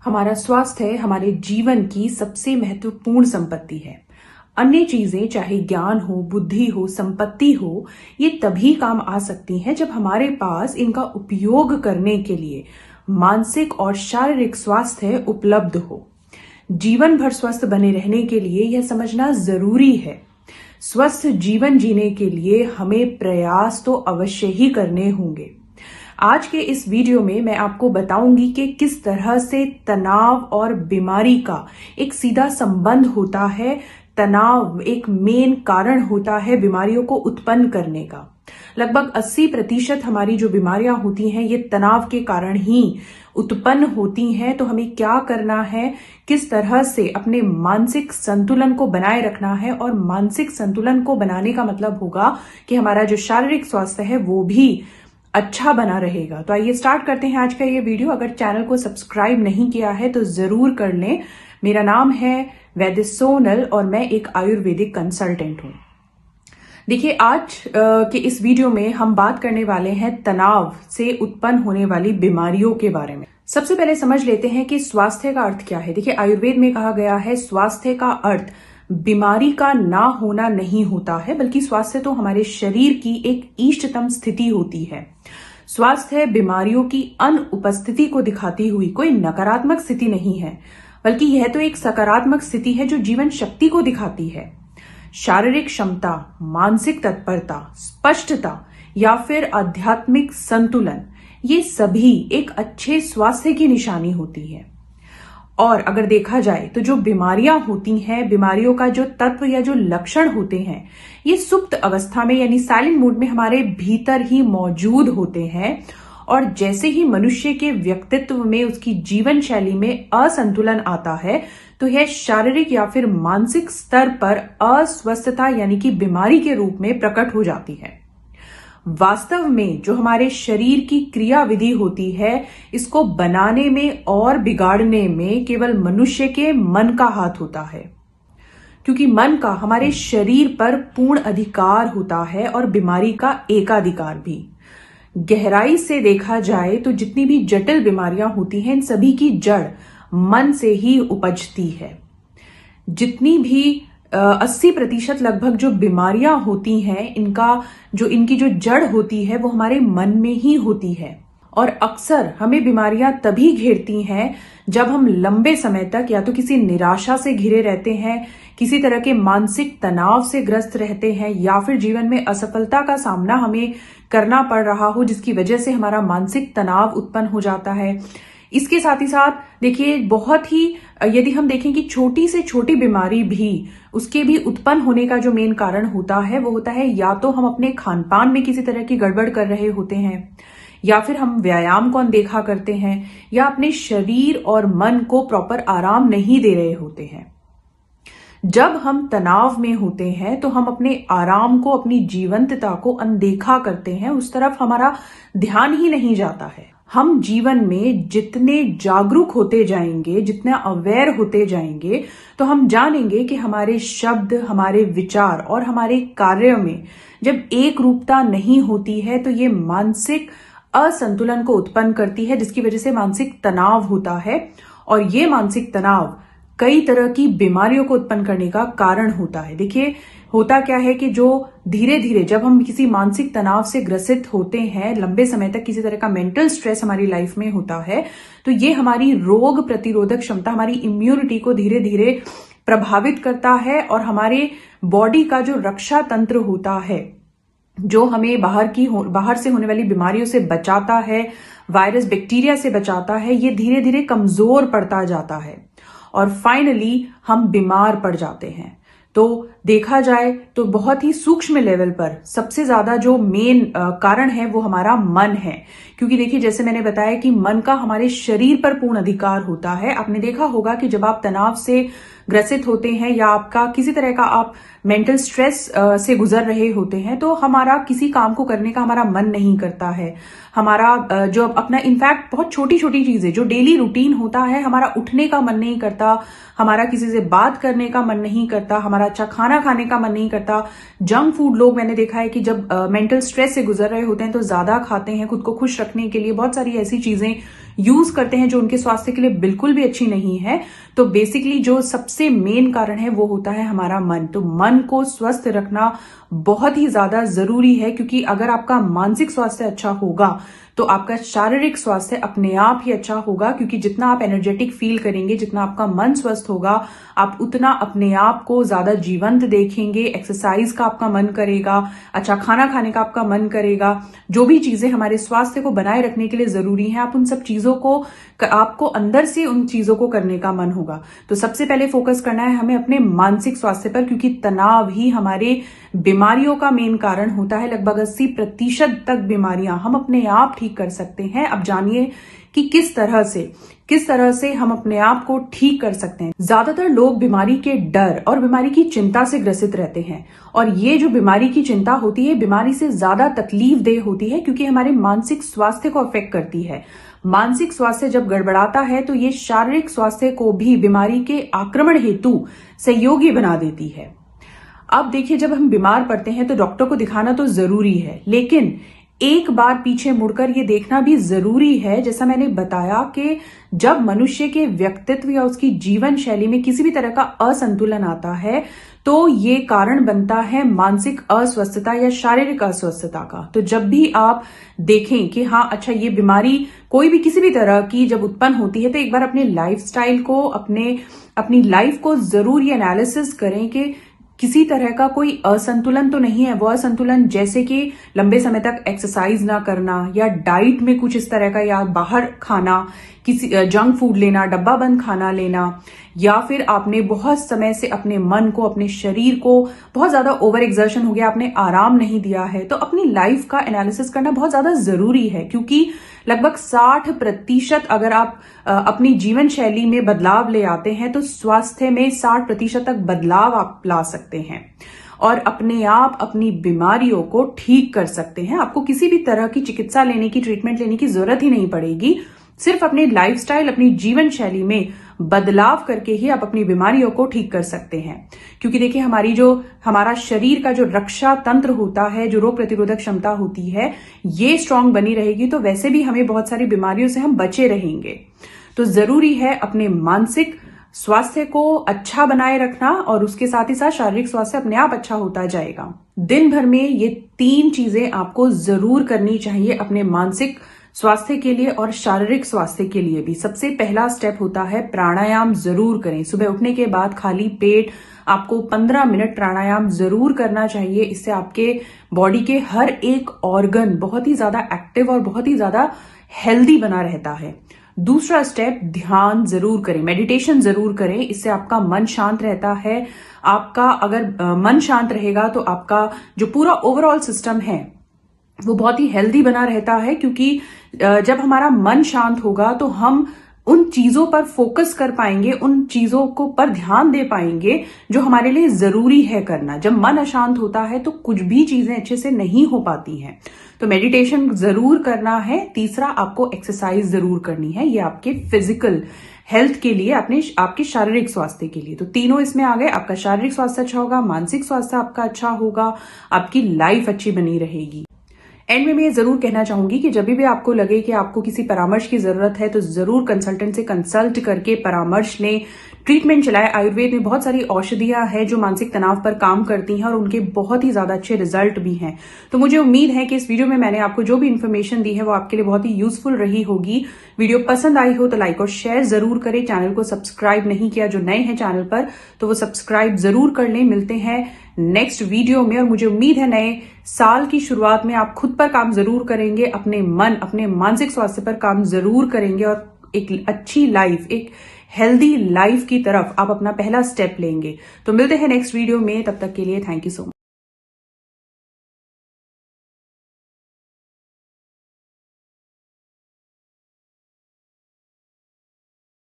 हमारा स्वास्थ्य हमारे जीवन की सबसे महत्वपूर्ण संपत्ति है। अन्य चीजें चाहे ज्ञान हो, बुद्धि हो, संपत्ति हो, ये तभी काम आ सकती हैं जब हमारे पास इनका उपयोग करने के लिए मानसिक और शारीरिक स्वास्थ्य उपलब्ध हो। जीवन भर स्वस्थ बने रहने के लिए यह समझना जरूरी है। स्वस्थ जीवन जीने के लिए हमें प्रयास तो अवश्य ही करने होंगे। आज के इस वीडियो में मैं आपको बताऊंगी कि किस तरह से तनाव और बीमारी का एक सीधा संबंध होता है। तनाव एक मेन कारण होता है बीमारियों को उत्पन्न करने का। लगभग 80% हमारी जो बीमारियां होती हैं ये तनाव के कारण ही उत्पन्न होती हैं। तो हमें क्या करना है, किस तरह से अपने मानसिक संतुलन को बनाए रखना है, और मानसिक संतुलन को बनाने का मतलब होगा कि हमारा जो शारीरिक स्वास्थ्य है वो भी अच्छा बना रहेगा। तो आइए स्टार्ट करते हैं आज का ये वीडियो। अगर चैनल को सब्सक्राइब नहीं किया है तो जरूर कर लें। मेरा नाम है वैद्य सोनल और मैं एक आयुर्वेदिक कंसल्टेंट हूं। देखिए, आज के इस वीडियो में हम बात करने वाले हैं तनाव से उत्पन्न होने वाली बीमारियों के बारे में। सबसे पहले समझ लेते हैं कि स्वास्थ्य का अर्थ क्या है। देखिए, आयुर्वेद में कहा गया है स्वास्थ्य का अर्थ बीमारी का ना होना नहीं होता है, बल्कि स्वास्थ्य तो हमारे शरीर की एक इष्टतम स्थिति होती है। स्वास्थ्य बीमारियों की अनुपस्थिति को दिखाती हुई कोई नकारात्मक स्थिति नहीं है, बल्कि यह तो एक सकारात्मक स्थिति है जो जीवन शक्ति को दिखाती है। शारीरिक क्षमता, मानसिक तत्परता, स्पष्टता या फिर आध्यात्मिक संतुलन, ये सभी एक अच्छे स्वास्थ्य की निशानी होती है। और अगर देखा जाए तो जो बीमारियां होती हैं, बीमारियों का जो तत्व या जो लक्षण होते हैं, ये सुप्त अवस्था में यानी साइलेंट मोड में हमारे भीतर ही मौजूद होते हैं। और जैसे ही मनुष्य के व्यक्तित्व में, उसकी जीवन शैली में असंतुलन आता है तो यह शारीरिक या फिर मानसिक स्तर पर अस्वस्थता यानी कि बीमारी के रूप में प्रकट हो जाती है। वास्तव में जो हमारे शरीर की क्रियाविधि होती है, इसको बनाने में और बिगाड़ने में केवल मनुष्य के मन का हाथ होता है, क्योंकि मन का हमारे शरीर पर पूर्ण अधिकार होता है और बीमारी का एकाधिकार भी। गहराई से देखा जाए तो जितनी भी जटिल बीमारियां होती हैं, इन सभी की जड़ मन से ही उपजती है। जितनी भी 80% लगभग जो बीमारियां होती हैं, इनकी जो जड़ होती है वो हमारे मन में ही होती है। और अक्सर हमें बीमारियां तभी घेरती हैं जब हम लंबे समय तक या तो किसी निराशा से घिरे रहते हैं, किसी तरह के मानसिक तनाव से ग्रस्त रहते हैं, या फिर जीवन में असफलता का सामना हमें करना पड़ रहा हो, जिसकी वजह से हमारा मानसिक तनाव उत्पन्न हो जाता है। इसके साथ ही साथ देखिए, बहुत ही यदि हम देखें कि छोटी से छोटी बीमारी भी, उसके भी उत्पन्न होने का जो मेन कारण होता है वो होता है या तो हम अपने खान पान में किसी तरह की गड़बड़ कर रहे होते हैं, या फिर हम व्यायाम को अनदेखा करते हैं, या अपने शरीर और मन को प्रॉपर आराम नहीं दे रहे होते हैं। जब हम तनाव में होते हैं तो हम अपने आराम को, अपनी जीवंतता को अनदेखा करते हैं, उस तरफ हमारा ध्यान ही नहीं जाता है। हम जीवन में जितने जागरूक होते जाएंगे, जितना अवेयर होते जाएंगे, तो हम जानेंगे कि हमारे शब्द, हमारे विचार और हमारे कार्य में जब एक रूपता नहीं होती है तो ये मानसिक असंतुलन को उत्पन्न करती है, जिसकी वजह से मानसिक तनाव होता है। और ये मानसिक तनाव कई तरह की बीमारियों को उत्पन्न करने का कारण होता है। देखिए, होता क्या है कि जो धीरे धीरे जब हम किसी मानसिक तनाव से ग्रसित होते हैं, लंबे समय तक किसी तरह का मेंटल स्ट्रेस हमारी लाइफ में होता है, तो ये हमारी रोग प्रतिरोधक क्षमता, हमारी इम्यूनिटी को धीरे धीरे प्रभावित करता है। और हमारे बॉडी का जो रक्षा तंत्र होता है, जो हमें बाहर से होने वाली बीमारियों से बचाता है, वायरस बैक्टीरिया से बचाता है, ये धीरे धीरे कमजोर पड़ता जाता है और फाइनली हम बीमार पड़ जाते हैं। तो देखा जाए तो बहुत ही सूक्ष्म लेवल पर सबसे ज्यादा जो मेन कारण है वो हमारा मन है। क्योंकि देखिए, जैसे मैंने बताया कि मन का हमारे शरीर पर पूर्ण अधिकार होता है। आपने देखा होगा कि जब आप तनाव से ग्रसित होते हैं या आपका किसी तरह का आप मेंटल स्ट्रेस से गुजर रहे होते हैं, तो हमारा किसी काम को करने का हमारा मन नहीं करता है। हमारा जो अपना इनफैक्ट बहुत छोटी छोटी चीजें जो डेली रूटीन होता है, हमारा उठने का मन नहीं करता, हमारा किसी से बात करने का मन नहीं करता, हमारा अच्छा खाना खाने का मन नहीं करता। जंक फूड लोग, मैंने देखा है कि जब मेंटल स्ट्रेस से गुजर रहे होते हैं तो ज्यादा खाते हैं खुद को खुश रखने के लिए। बहुत सारी ऐसी चीजें यूज करते हैं जो उनके स्वास्थ्य के लिए बिल्कुल भी अच्छी नहीं है। तो बेसिकली जो सबसे मेन कारण है वो होता है हमारा मन। तो मन को स्वस्थ रखना बहुत ही ज्यादा जरूरी है, क्योंकि अगर आपका मानसिक स्वास्थ्य अच्छा होगा तो आपका शारीरिक स्वास्थ्य अपने आप ही अच्छा होगा, क्योंकि जितना आप एनर्जेटिक फील करेंगे, जितना आपका मन स्वस्थ होगा, आप उतना अपने आप को ज्यादा जीवंत देखेंगे, एक्सरसाइज का आपका मन करेगा, अच्छा खाना खाने का आपका मन करेगा। जो भी चीजें हमारे स्वास्थ्य को बनाए रखने के लिए जरूरी है, आप उन सब चीजों को, आपको अंदर से उन चीजों को करने का मन होगा। तो सबसे पहले फोकस करना है हमें अपने मानसिक स्वास्थ्य पर, क्योंकि तनाव ही हमारे बीमारियों का मेन कारण होता है। लगभग 80% तक बीमारियां हम अपने आप ठीक कर सकते हैं। अब जानिए कि किस तरह से हम अपने आप को ठीक कर सकते हैं। ज्यादातर लोग बीमारी के डर और बीमारी की चिंता से ग्रसित रहते हैं, और ये जो बीमारी की चिंता होती है, बीमारी से ज्यादा तकलीफ देह होती है, क्योंकि हमारे मानसिक स्वास्थ्य को अफेक्ट करती है। मानसिक स्वास्थ्य जब गड़बड़ाता है तो ये शारीरिक स्वास्थ्य को भी बीमारी के आक्रमण हेतु सहयोगी बना देती है। अब देखिए, जब हम बीमार पड़ते हैं तो डॉक्टर को दिखाना तो जरूरी है, लेकिन एक बार पीछे मुड़कर ये देखना भी जरूरी है, जैसा मैंने बताया, कि जब मनुष्य के व्यक्तित्व या उसकी जीवन शैली में किसी भी तरह का असंतुलन आता है तो ये कारण बनता है मानसिक अस्वस्थता या शारीरिक अस्वस्थता का। तो जब भी आप देखें कि हाँ अच्छा, ये बीमारी कोई भी किसी भी तरह की जब उत्पन्न होती है, तो एक बार अपने लाइफस्टाइल को, अपनी लाइफ को जरूर ये एनालिसिस करें कि किसी तरह का कोई असंतुलन तो नहीं है। वो असंतुलन जैसे कि लंबे समय तक एक्सरसाइज ना करना, या डाइट में कुछ इस तरह का, या बाहर खाना, किसी जंक फूड लेना, डब्बा बंद खाना लेना, या फिर आपने बहुत समय से अपने मन को, अपने शरीर को बहुत ज्यादा ओवर एक्सर्शन हो गया, आपने आराम नहीं दिया है। तो अपनी लाइफ का एनालिसिस करना बहुत ज्यादा जरूरी है, क्योंकि लगभग 60% अगर आप अपनी जीवन शैली में बदलाव ले आते हैं तो स्वास्थ्य में 60% तक बदलाव आप ला सकते हैं, और अपने आप अपनी बीमारियों को ठीक कर सकते हैं। आपको किसी भी तरह की चिकित्सा लेने की, ट्रीटमेंट लेने की जरूरत ही नहीं पड़ेगी। सिर्फ अपनी लाइफस्टाइल, अपनी जीवन शैली में बदलाव करके ही आप अपनी बीमारियों को ठीक कर सकते हैं। क्योंकि देखिए, हमारा शरीर का जो रक्षा तंत्र होता है, जो रोग प्रतिरोधक क्षमता होती है, ये स्ट्रांग बनी रहेगी तो वैसे भी हमें बहुत सारी बीमारियों से हम बचे रहेंगे। तो जरूरी है अपने मानसिक स्वास्थ्य को अच्छा बनाए रखना, और उसके साथ ही साथ शारीरिक स्वास्थ्य अपने आप अच्छा होता जाएगा। दिन भर में ये 3 चीजें आपको जरूर करनी चाहिए अपने मानसिक स्वास्थ्य के लिए और शारीरिक स्वास्थ्य के लिए भी। सबसे पहला स्टेप होता है प्राणायाम जरूर करें। सुबह उठने के बाद खाली पेट आपको 15 मिनट प्राणायाम जरूर करना चाहिए। इससे आपके बॉडी के हर एक ऑर्गन बहुत ही ज्यादा एक्टिव और बहुत ही ज्यादा हेल्दी बना रहता है। दूसरा स्टेप, ध्यान जरूर करें, मेडिटेशन जरूर करें। इससे आपका मन शांत रहता है। आपका अगर मन शांत रहेगा तो आपका जो पूरा ओवरऑल सिस्टम है वो बहुत ही हेल्दी बना रहता है, क्योंकि जब हमारा मन शांत होगा तो हम उन चीजों पर फोकस कर पाएंगे, उन चीजों को पर ध्यान दे पाएंगे जो हमारे लिए जरूरी है करना। जब मन अशांत होता है तो कुछ भी चीजें अच्छे से नहीं हो पाती हैं। तो मेडिटेशन जरूर करना है। तीसरा, आपको एक्सरसाइज जरूर करनी है। ये आपके फिजिकल हेल्थ के लिए, आपके शारीरिक स्वास्थ्य के लिए। तो तीनों इसमें आ गए। आपका शारीरिक स्वास्थ्य अच्छा होगा, मानसिक स्वास्थ्य आपका अच्छा होगा, आपकी लाइफ अच्छी बनी रहेगी। एंड में मैं ये जरूर कहना चाहूंगी कि जब भी आपको लगे कि आपको किसी परामर्श की जरूरत है तो जरूर कंसल्टेंट से कंसल्ट करके परामर्श लें, ट्रीटमेंट चलाएं। आयुर्वेद में बहुत सारी औषधियां हैं जो मानसिक तनाव पर काम करती हैं और उनके बहुत ही ज्यादा अच्छे रिजल्ट भी हैं। तो मुझे उम्मीद है कि इस वीडियो में मैंने आपको जो भी इन्फॉर्मेशन दी है वो आपके लिए बहुत ही यूजफुल रही होगी। वीडियो पसंद आई हो तो लाइक और शेयर जरूर करें। चैनल को सब्सक्राइब नहीं किया जो नए हैं चैनल पर तो वो सब्सक्राइब जरूर कर लें। मिलते हैं नेक्स्ट वीडियो में, और मुझे उम्मीद है नए साल की शुरुआत में आप खुद पर काम जरूर करेंगे, अपने मन, अपने मानसिक स्वास्थ्य पर काम जरूर करेंगे, और एक अच्छी लाइफ, एक हेल्दी लाइफ की तरफ आप अपना पहला स्टेप लेंगे। तो मिलते हैं नेक्स्ट वीडियो में, तब तक के लिए थैंक यू सो मच।